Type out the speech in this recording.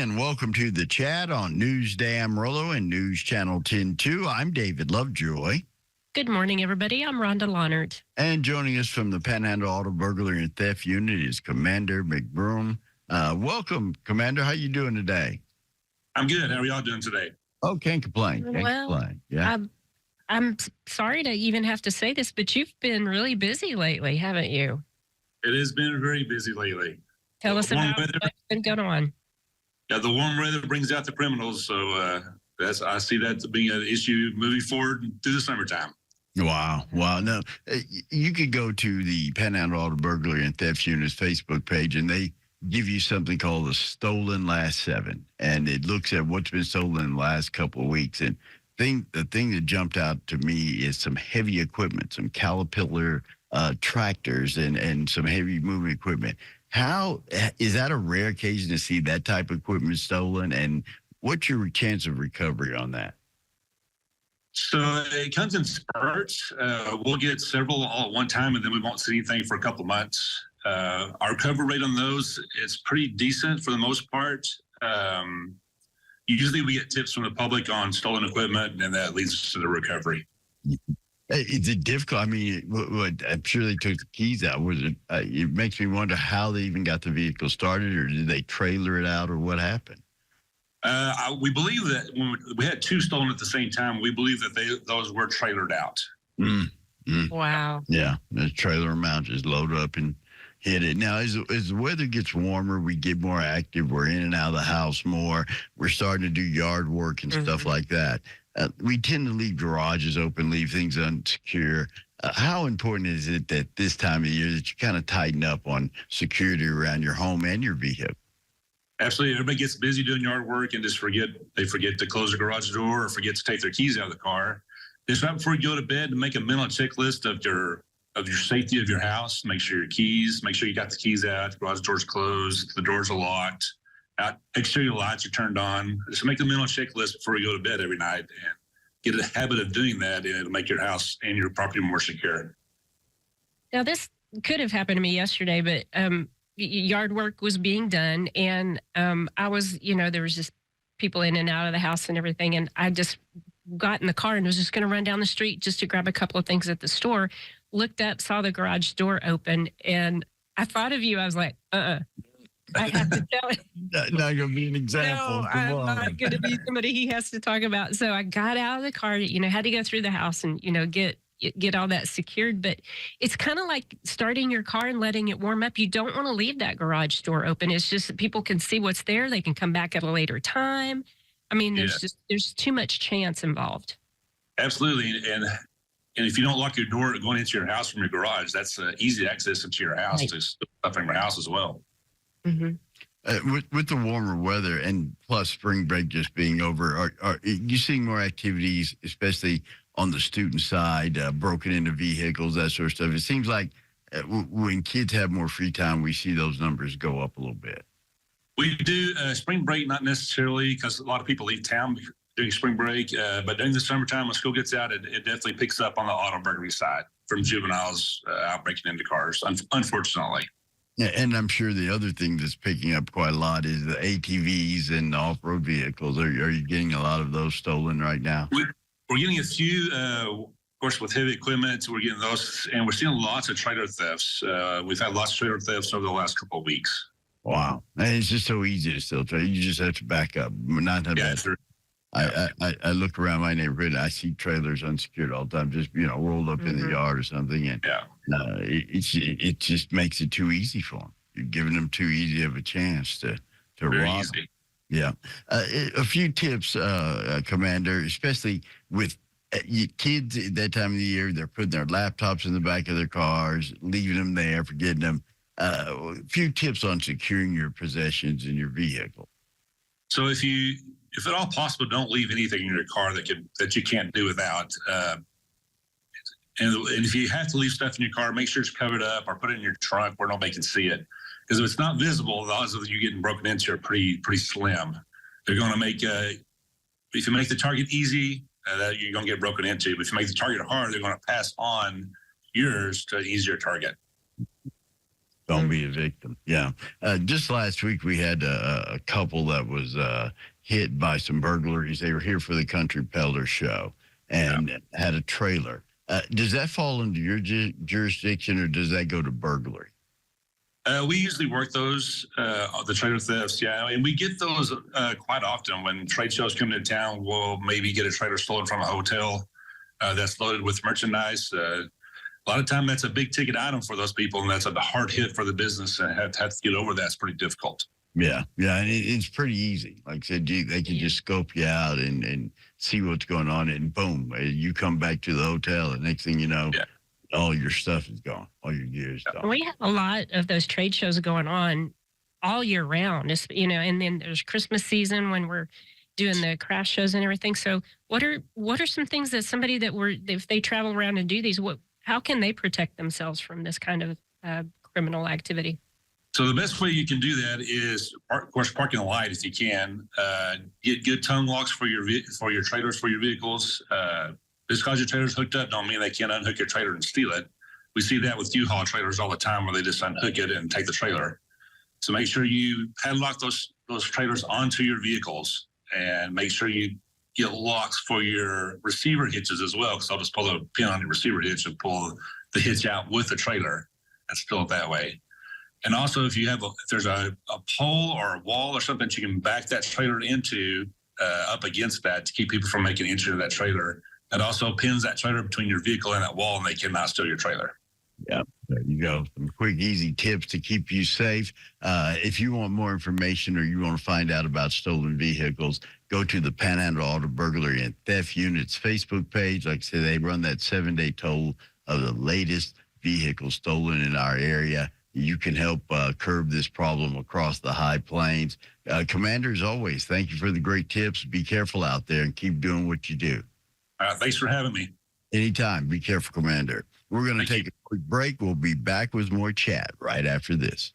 and welcome to the chat on News Dam Rollo and News Channel 10-2. I'm David Lovejoy. Good morning, everybody. I'm Rhonda Lohnert. And joining us from the Panhandle Auto Burglary and Theft Unit is Commander McBroom. Welcome, Commander. How you doing today? I'm good. How are y'all doing today? Oh, can't complain. Can't complain. Yeah. I'm sorry to even have to say this, but you've been really busy lately, haven't you? It has been very busy lately. Tell us about what's been going on. Yeah, the warm weather brings out the criminals, so I see that being an issue moving forward through the summertime. Wow. No, you could go to the Panhandle Auto Burglary and Theft Unit's Facebook page, and they give you something called the Stolen Last 7, and it looks at what's been stolen in the last couple of weeks. And the thing that jumped out to me is some heavy equipment, some Caterpillar tractors, and some heavy moving equipment. How is that a rare occasion to see that type of equipment stolen? And what's your chance of recovery on that? So it comes in spurts. We'll get several all at one time, and then we won't see anything for a couple of months. Our recovery rate on those is pretty decent for the most part. Usually we get tips from the public on stolen equipment, and that leads us to the recovery. Is it difficult? I mean, I'm sure they took the keys out. Was it? It makes me wonder how they even got the vehicle started, or did they trailer it out, or what happened? We believe that when we had 2 stolen at the same time, we believe that those were trailered out. Wow. Yeah, the trailer amount just load up and hit it. Now, as the weather gets warmer, we get more active. We're in and out of the house more. We're starting to do yard work and stuff like that. We tend to leave garages open, leave things unsecure. How important is it that this time of year that you kind of tighten up on security around your home and your vehicle? Absolutely. Everybody gets busy doing yard work and they forget to close the garage door or forget to take their keys out of the car. Just right before you go to bed, to make a mental checklist of your safety of your house. Make sure your keys, make sure you got the keys out, the garage door's closed, the doors are locked. Make sure your lights are turned on. Just make the mental checklist before you go to bed every night and get a habit of doing that, and it'll make your house and your property more secure. Now, this could have happened to me yesterday, but yard work was being done, and I was, there was just people in and out of the house and everything, and I just got in the car and was just going to run down the street just to grab a couple of things at the store. Looked up, saw the garage door open, and I thought of you. I was like, I have to tell it. Not going to be an example. No, I'm not going to be somebody he has to talk about. So I got out of the car, had to go through the house and, get all that secured. But it's kind of like starting your car and letting it warm up. You don't want to leave that garage door open. It's just that people can see what's there. They can come back at a later time. I mean, there's too much chance involved. Absolutely. And if you don't lock your door going into your house from your garage, that's easy access into your house to stuff in your house as well. With the warmer weather and plus spring break just being over, are you seeing more activities, especially on the student side, broken into vehicles, that sort of stuff? It seems like when kids have more free time, we see those numbers go up a little bit. We do spring break, not necessarily, because a lot of people leave town during spring break, but during the summertime when school gets out, it definitely picks up on the auto burglary side from juveniles out breaking into cars, unfortunately. Yeah, and I'm sure the other thing that's picking up quite a lot is the ATVs and the off-road vehicles. Are you getting a lot of those stolen right now? We're getting a few, of course, with heavy equipment. We're getting those, and we're seeing lots of trailer thefts. We've had lots of trailer thefts over the last couple of weeks. Wow. And it's just so easy to steal trailer. You just have to back up. Not that bad. I look around my neighborhood, and I see trailers unsecured all the time, just, rolled up in the yard or something. And it just makes it too easy for them. You're giving them too easy of a chance to rob. Easy. Yeah. A few tips, Commander, especially with kids at that time of the year. They're putting their laptops in the back of their cars, leaving them there, forgetting them. A few tips on securing your possessions in your vehicle. So if at all possible, don't leave anything in your car that you can't do without. And if you have to leave stuff in your car, make sure it's covered up or put it in your trunk where nobody can see it. Because if it's not visible, the odds of you getting broken into are pretty slim. They're going to make if you make the target easy, that you're going to get broken into. But if you make the target hard, they're going to pass on yours to an easier target. Don't be a victim. Yeah. Just last week, we had a couple that was hit by some burglaries. They were here for the Country Peddler show and had a trailer. Does that fall under your jurisdiction, or does that go to burglary? We usually work those, the trailer thefts. Yeah. And we get those quite often when trade shows come to town. We'll maybe get a trailer stolen from a hotel that's loaded with merchandise. A lot of time that's a big ticket item for those people, and that's a hard hit for the business, and have to get over that. It's pretty difficult. Yeah, and it's pretty easy. Like I said, they can just scope you out and see what's going on, and boom, you come back to the hotel, and next thing you know, all your stuff is gone, all your gear is gone. We have a lot of those trade shows going on all year round, and then there's Christmas season when we're doing the craft shows and everything. So what are some things that somebody if they travel around and do these, how can they protect themselves from this kind of criminal activity? So the best way you can do that is, of course, parking the light if you can. Get good tongue locks for your trailers, for your vehicles. Just because your trailer's hooked up don't mean they can't unhook your trailer and steal it. We see that with U-Haul trailers all the time, where they just unhook it and take the trailer. So make sure you padlock those trailers onto your vehicles, and make sure you get locks for your receiver hitches as well, because I'll just pull a pin on the receiver hitch and pull the hitch out with the trailer and spill it that way. And also, if there's a pole or a wall or something that you can back that trailer into up against that to keep people from making entry to that trailer, that also pins that trailer between your vehicle and that wall, and they cannot steal your trailer. Yeah, there you go. Some quick, easy tips to keep you safe. If you want more information, or you want to find out about stolen vehicles, go to the Panhandle Auto Burglary and Theft Unit's Facebook page. Like I said, they run that 7-day toll of the latest vehicles stolen in our area. You can help curb this problem across the high plains. Commander, as always, thank you for the great tips. Be careful out there and keep doing what you do. Thanks for having me. Anytime. Be careful, Commander. We're going to take a quick break. We'll be back with more chat right after this.